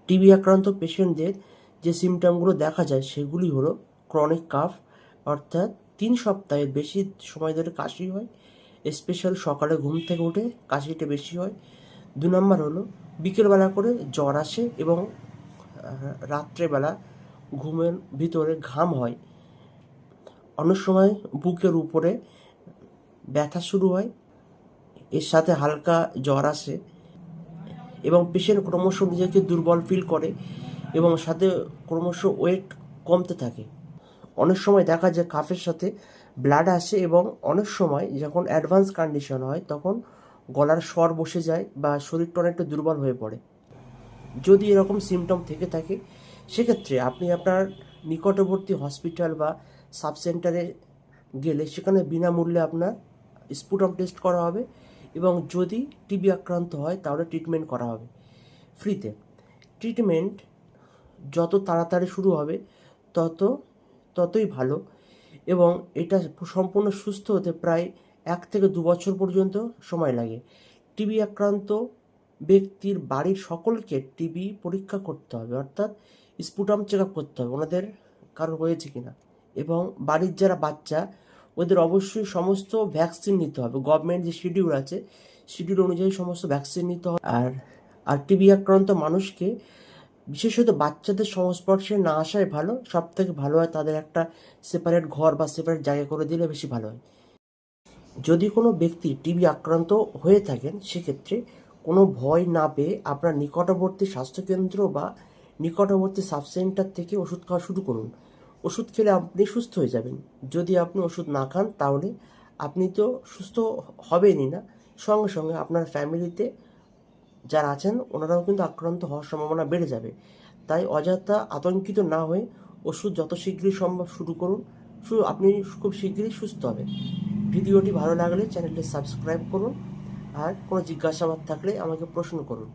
TB আক্রান্ত পেশেন্টদের যে সিমটমগুলো দেখা যায় সেগুলি হলো ক্রনিক কাফ, অর্থাৎ 3 সপ্তাহের বেশি সময় ধরে কাশি হয়, স্পেশাল সকালে ঘুম থেকে উঠে কাশিটা বেশি হয়। 2 নম্বর হলো বিকেলবেলা করে জ্বর আসে এবং রাত্রেবেলা ঘুমের ভিতরে ঘাম হয়। অনেক সময় বুকের উপরে ব্যথা শুরু হয়, এর সাথে হালকা জ্বর আসে এবং পেশেন্ট ক্রমশ নিজেকে দুর্বল ফিল করে এবং সাথে ক্রমশ ওয়েট কমতে থাকে। অনেক সময় দেখা যায় কাফের সাথে ব্লাড আসে এবং অনেক সময় যখন অ্যাডভান্স কন্ডিশন হয় তখন গলার স্বর বসে যায় বা শরীরটা অনেকটা দুর্বল হয়ে পড়ে। যদি এরকম সিমটম থেকে থাকে সেক্ষেত্রে আপনি আপনার নিকটবর্তী হসপিটাল বা সাব সেন্টারে গেলে সেখানে বিনামূল্যে আপনার স্পুটাম টেস্ট করা হবে এবং যদি টিবি আক্রান্ত হয় তাহলে ট্রিটমেন্ট করা হবে ফ্রিতে। ট্রিটমেন্ট যত তাড়াতাড়ি শুরু হবে ততই ভালো এবং এটা সম্পূর্ণ সুস্থ হতে প্রায় 1 থেকে 2 বছর পর্যন্ত সময় লাগে। টিবি আক্রান্ত ব্যক্তির বাড়ির সকলকে টিবি পরীক্ষা করতে হবে, অর্থাৎ স্পুটাম চেক আপ করতে হবে ওনাদের কারো হয়েছে কিনা। এবং বাড়ির যারা বাচ্চা ওদের অবশ্যই সমস্ত ভ্যাকসিন নিতে হবে। গভর্নমেন্ট যে শিডিউল আছে শিডিউল অনুযায়ী সমস্ত ভ্যাকসিন নিতে হবে। আর টিবি আক্রান্ত মানুষকে বিশেষত বাচ্চাদের সংস্পর্শে না আসাই ভালো। সব থেকে ভালো হয় তাদের একটা সেপারেট ঘর বা সেপারেট জায়গা করে দিলে বেশি ভালো হয়। যদি কোনো ব্যক্তি টিবি আক্রান্ত হয়ে থাকেন সেক্ষেত্রে কোনো ভয় না পেয়ে আপনার নিকটবর্তী স্বাস্থ্যকেন্দ্র বা নিকটবর্তী সাব সেন্টার থেকে ওষুধ খাওয়া শুরু করুন। ওষুধ খেলে আপনি সুস্থ হয়ে যাবেন। যদি আপনি ওষুধ না খান তাহলে আপনি তো সুস্থ হবেনই না, সঙ্গে সঙ্গে আপনার ফ্যামিলিতে যারা আছেন ওনারাও কিন্তু আক্রান্ত হওয়ার সম্ভাবনা বেড়ে যাবে। তাই অযথা আতঙ্কিত না হয়ে ওষুধ যত শীঘ্রই সম্ভব শুরু করুন। আপনি খুব শীঘ্রই সুস্থ হবেন। ভিডিওটি ভালো লাগলে চ্যানেলটি সাবস্ক্রাইব করুন আর কোনো জিজ্ঞাসাবাদ থাকলে আমাকে প্রশ্ন করুন।